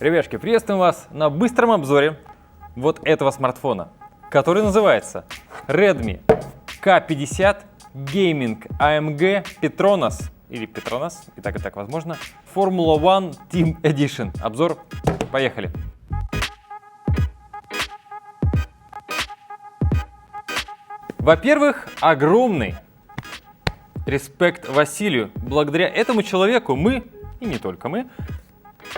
Ребяшки, приветствуем вас на быстром обзоре вот этого смартфона, который называется Redmi K50 Gaming AMG Petronas, или Petronas, и так возможно, Formula One Team Edition. Обзор, поехали! Во-первых, огромный респект Василию. Благодаря этому человеку мы, и не только мы,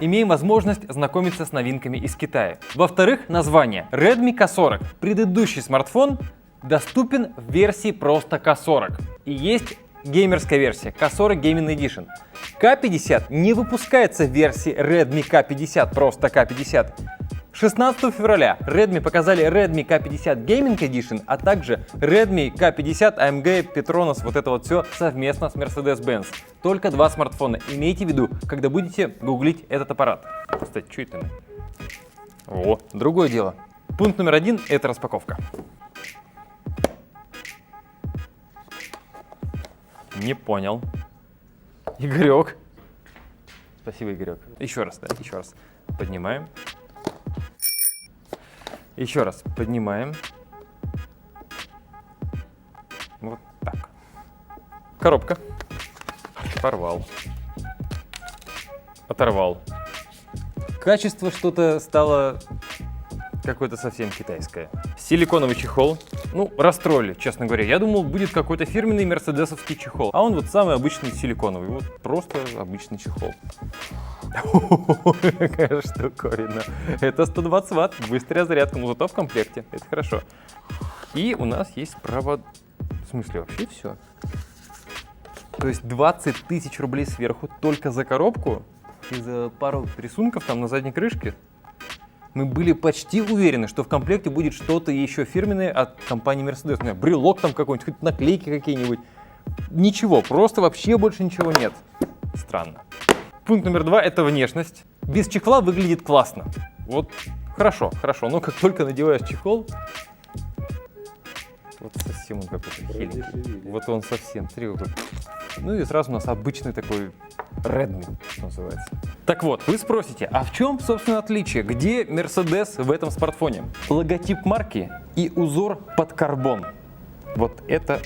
имеем возможность знакомиться с новинками из Китая. Во-вторых, название Redmi K40. Предыдущий смартфон доступен в версии просто K40. И есть геймерская версия K40 Gaming Edition. K50 не выпускается в версии Redmi K50, просто K50. 16 февраля Redmi показали Redmi K50 Gaming Edition, а также Redmi K50 AMG Petronas, вот это вот все совместно с Mercedes-Benz. Только два смартфона. Имейте в виду, когда будете гуглить этот аппарат. Кстати, что это? О, другое дело. Пункт номер 1 — это распаковка. Не понял. Игорек. Спасибо, Игорек. Еще раз, да, еще раз. Поднимаем. Еще раз поднимаем. Вот так. Коробка. Порвал. Оторвал. Качество что-то стало какое-то совсем китайское. Силиконовый чехол. Ну, расстроили, честно говоря. Я думал, будет какой-то фирменный мерседесовский чехол. А он вот самый обычный силиконовый. Вот просто обычный чехол. Какая штуковина. Это 120 ватт, быстрая зарядка, но зато в комплекте. Это хорошо. И у нас есть провод... В смысле, вообще все? То есть 20 тысяч рублей сверху только за коробку и за пару рисунков там на задней крышке. Мы были почти уверены, что в комплекте будет что-то еще фирменное от компании Mercedes. Например, брелок там какой-нибудь, хоть наклейки какие-нибудь. Ничего, просто вообще больше ничего нет. Странно. Пункт номер 2 — это внешность. Без чехла выглядит классно. Вот хорошо, хорошо. Но как только надеваешь чехол, вот совсем он какой-то хиленький. Вот он совсем. Смотри, вот. Ну и сразу у нас обычный такой Redmi, что называется. Так вот, вы спросите, а в чем, собственно, отличие? Где Mercedes в этом смартфоне? Логотип марки и узор под карбон. Вот это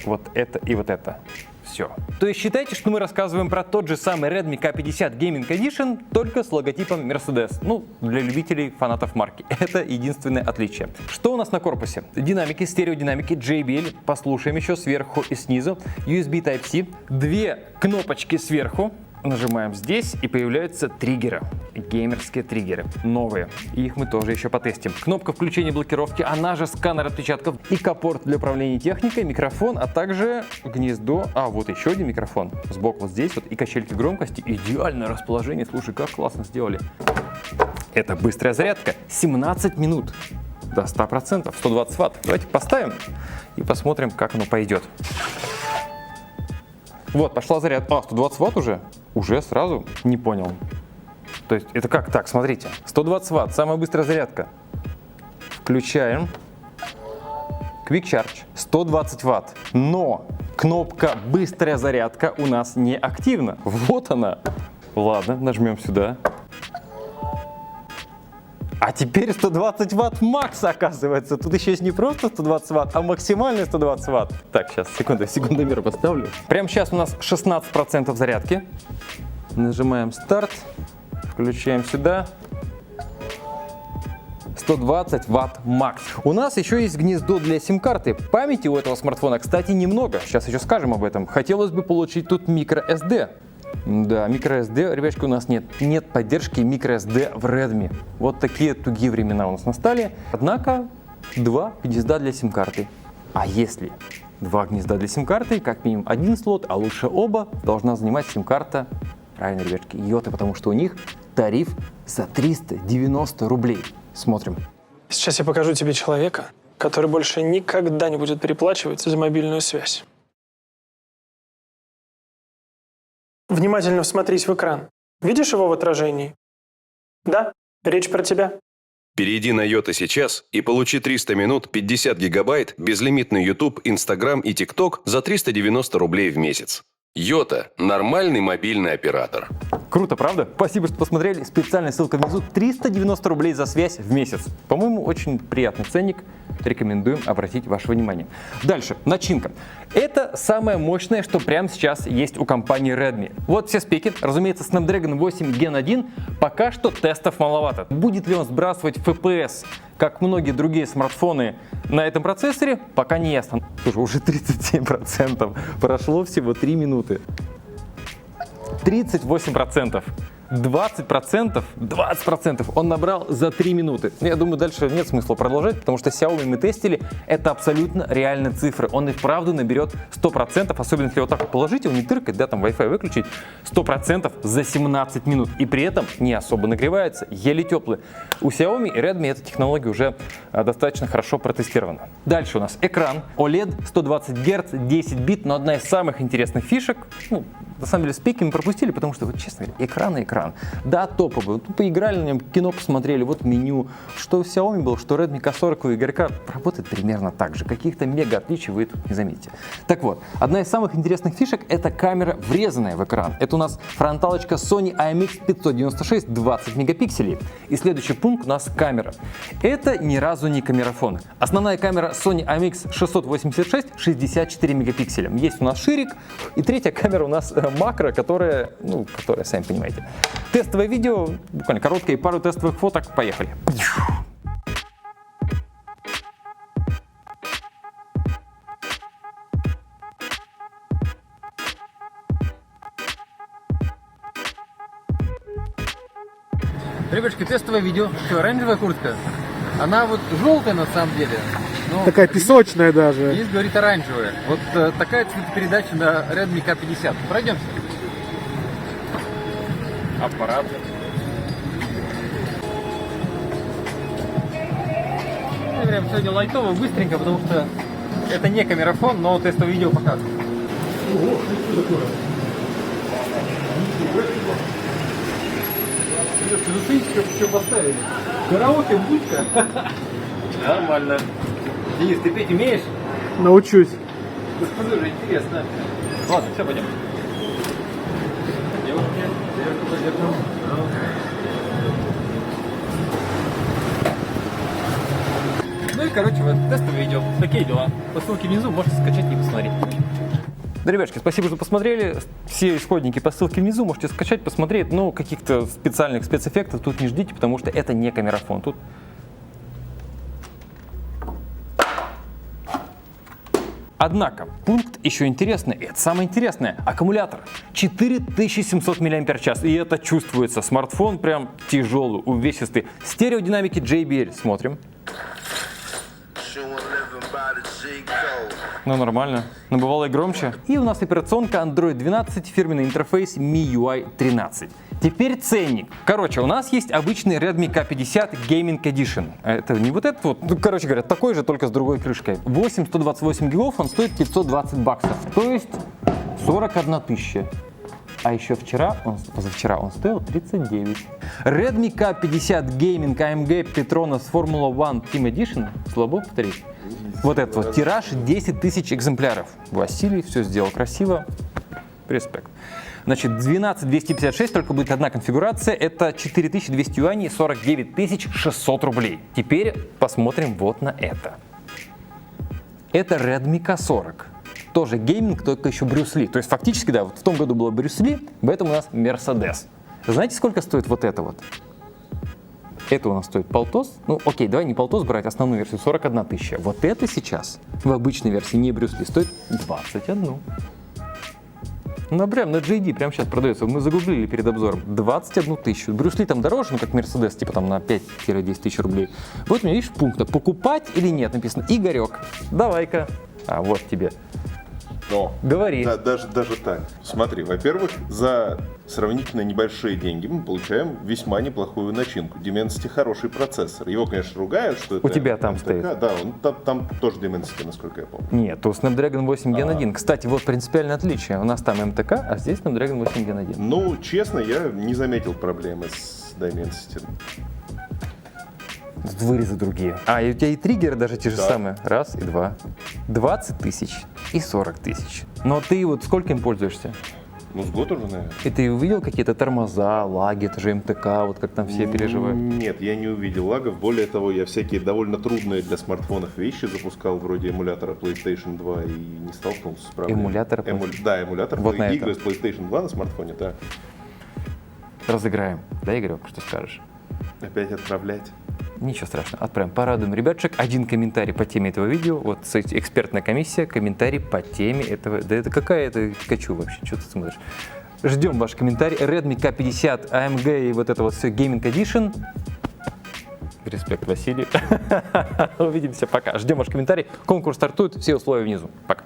и вот это. Все. То есть считайте, что мы рассказываем про тот же самый Redmi K50 Gaming Edition, только с логотипом Mercedes. Ну, для любителей, фанатов марки. Это единственное отличие. Что у нас на корпусе? Динамики, стереодинамики, JBL. Послушаем еще сверху и снизу. USB Type-C. Две кнопочки сверху. Нажимаем здесь, и появляются триггеры. Геймерские триггеры. Новые. И их мы тоже еще потестим. Кнопка включения блокировки, она же сканер отпечатков. И капорт для управления техникой, микрофон, а также гнездо. А, вот еще один микрофон. Сбоку вот здесь вот. И качельки громкости. Идеальное расположение. Слушай, как классно сделали. Это быстрая зарядка. 17 минут. До 100%. 120 ватт. Давайте поставим и посмотрим, как оно пойдет. Вот, пошла зарядка. А, 120 ватт уже? Уже сразу? Не понял. То есть, это как так? Смотрите. 120 ватт, самая быстрая зарядка. Включаем. Quick Charge. 120 ватт. Но кнопка «Быстрая зарядка» у нас не активна. Вот она. Ладно, нажмем сюда. А теперь 120 ватт макс, оказывается. Тут еще есть не просто 120 ватт, а максимальный 120 ватт. Так, сейчас, секундомер поставлю. Прямо сейчас у нас 16% зарядки. Нажимаем старт. Включаем сюда. 120 ватт макс. У нас еще есть гнездо для сим-карты. Памяти у этого смартфона, кстати, немного. Сейчас еще скажем об этом. Хотелось бы получить тут microSD. Да, microSD, ребятки, у нас нет. Нет поддержки microSD в Redmi. Вот такие тугие времена у нас настали. Однако, два гнезда для сим-карты. А если два гнезда для сим-карты, как минимум один слот, а лучше оба, должна занимать сим-карта, правильно, ребятки, Йота, потому что у них тариф за 390 рублей. Смотрим. Сейчас я покажу тебе человека, который больше никогда не будет переплачивать за мобильную связь. Внимательно всмотрись в экран. Видишь его в отражении? Да, речь про тебя. Перейди на Йота сейчас и получи 300 минут, 50 гигабайт, безлимитный YouTube, Instagram и TikTok за 390 рублей в месяц. Йота – нормальный мобильный оператор. Круто, правда? Спасибо, что посмотрели. Специальная ссылка внизу. 390 рублей за связь в месяц. По-моему, очень приятный ценник. Рекомендуем обратить ваше внимание. Дальше. Начинка. Это самое мощное, что прямо сейчас есть у компании Redmi. Вот все спеки. Разумеется, Snapdragon 8 Gen 1 пока что тестов маловато. Будет ли он сбрасывать FPS, как многие другие смартфоны на этом процессоре, пока не ясно. Слушай, уже 37%. Прошло всего 3 минуты. 38%. 20% он набрал за 3 минуты. Я думаю, дальше нет смысла продолжать, потому что Xiaomi мы тестили, это абсолютно реальные цифры. Он и вправду наберет 100%, особенно если вот так вот положить, его не тыркать, да, там Wi-Fi выключить, 100% за 17 минут. И при этом не особо нагревается, еле теплый. У Xiaomi и Redmi эта технология уже достаточно хорошо протестирована. Дальше у нас экран OLED 120 Гц, 10 бит, но одна из самых интересных фишек, ну, на самом деле спеки мы пропустили, потому что, вот, честно говоря, экран и экран. Да, топовый. Вот поиграли на нем, кино посмотрели, вот меню. Что у Xiaomi было, что Redmi K40 у Игорька работает примерно так же. Каких-то мега отличий вы тут не заметите. Так вот, одна из самых интересных фишек — это камера, врезанная в экран. Это у нас фронталочка Sony IMX 596 20 мегапикселей. И следующий пункт у нас камера. Это ни разу не камерафон. Основная камера Sony IMX 686 64 мегапикселя. Есть у нас ширик. И третья камера у нас макро, которая, сами понимаете. Тестовое видео, буквально короткое, пару тестовых фоток, поехали. Ребятушки, тестовое видео. Что, оранжевая куртка? Она вот желтая на самом деле. Но такая песочная даже. Есть, говорит, оранжевая. Вот такая цветопередача на Redmi K50. Пройдемся. Аппарат. Прям сегодня лайтово, быстренько, потому что это не камерафон, но тестовое видео показывает. Ого, что такое? Ты зацените, что поставили? Караоке, будка. Нормально. Денис, ты петь умеешь? Научусь. Слушай, интересно. Ладно, все, пойдем. Девушки, подержим. Ну и, короче, вот тестовое видео. Такие дела. По ссылке внизу можете скачать и посмотреть. Да, ребятки, спасибо, что посмотрели. Все исходники по ссылке внизу можете скачать, посмотреть. Но каких-то специальных спецэффектов тут не ждите, потому что это не камерафон. Тут однако, пункт еще интересный, и это самое интересное, аккумулятор 4700 мАч, и это чувствуется, смартфон прям тяжелый, увесистый, стереодинамики JBL, смотрим. Ну нормально, но бывало и громче. И у нас операционка Android 12, фирменный интерфейс MIUI 13. Теперь ценник. Короче, у нас есть обычный Redmi K50 Gaming Edition. Это не вот этот вот, короче говоря, такой же, только с другой крышкой. 128 гигов, он стоит 520 баксов. То есть 41 тысяча. А еще позавчера он стоил 39. Redmi K50 Gaming AMG Petronas Formula One Team Edition. Слабо повторить. Вот этот вот тираж 10 тысяч экземпляров. Василий все сделал красиво. Респект. Значит, 12256, только будет одна конфигурация. Это 4200 юаней, 49 600 рублей. Теперь посмотрим вот на это. Это Redmi K40. Тоже гейминг, только еще Брюс Ли. То есть фактически, да, вот в том году было Брюс Ли, в этом у нас Mercedes. Знаете, сколько стоит вот это вот? Это у нас стоит полтос. Ну, окей, давай не полтос брать, основную версию 41 тысяча. Вот это сейчас в обычной версии, не Брюс Ли, стоит 21. Ну, прям на JD прямо сейчас продается. Мы загуглили перед обзором. 21 тысячу. Брюс Ли там дороже, ну, как Mercedes, типа там на 5-10 тысяч рублей. Вот у меня, видишь, пункта покупать или нет написано. Игорек, давай-ка. А вот тебе. Но, говори. Да, даже так. Смотри, во-первых, за сравнительно небольшие деньги мы получаем весьма неплохую начинку. Dimensity хороший процессор. Его, конечно, ругают, что это... У тебя там МТК. стоит? Да, там тоже Dimensity, насколько я помню. Нет, у Snapdragon 8 Gen 1. Кстати, вот принципиальное отличие. У нас там МТК, а здесь Snapdragon 8 Gen 1. Ну, честно, я не заметил проблемы с Dimensity. Вырезы другие. А, и у тебя и триггеры даже те же Да. самые. Раз и два. 20 тысяч. и 40 тысяч. Но ты вот сколько им пользуешься? Ну, с год уже, наверное. И ты увидел какие-то тормоза, лаги, это же МТК, вот как там все переживают? Нет, я не увидел лагов. Более того, я всякие довольно трудные для смартфонов вещи запускал, вроде эмулятора PlayStation 2, и не столкнулся с проблемой. Эмулятора? Да, эмулятор. Вот на Игры это. с PlayStation 2 на смартфоне, да. Разыграем. Да, Игорек, что скажешь? Опять отправлять. Ничего страшного, отправим. Порадуем ребятчик. Один комментарий по теме этого видео. Вот экспертная комиссия, комментарий по теме этого. Да это какая это Пикачу вообще? Что ты смотришь? Ждем ваш комментарий. Redmi K50, AMG и вот это вот все Gaming Edition. Респект, Василий. Увидимся, пока. Ждем ваш комментарий. Конкурс стартует. Все условия внизу. Пока.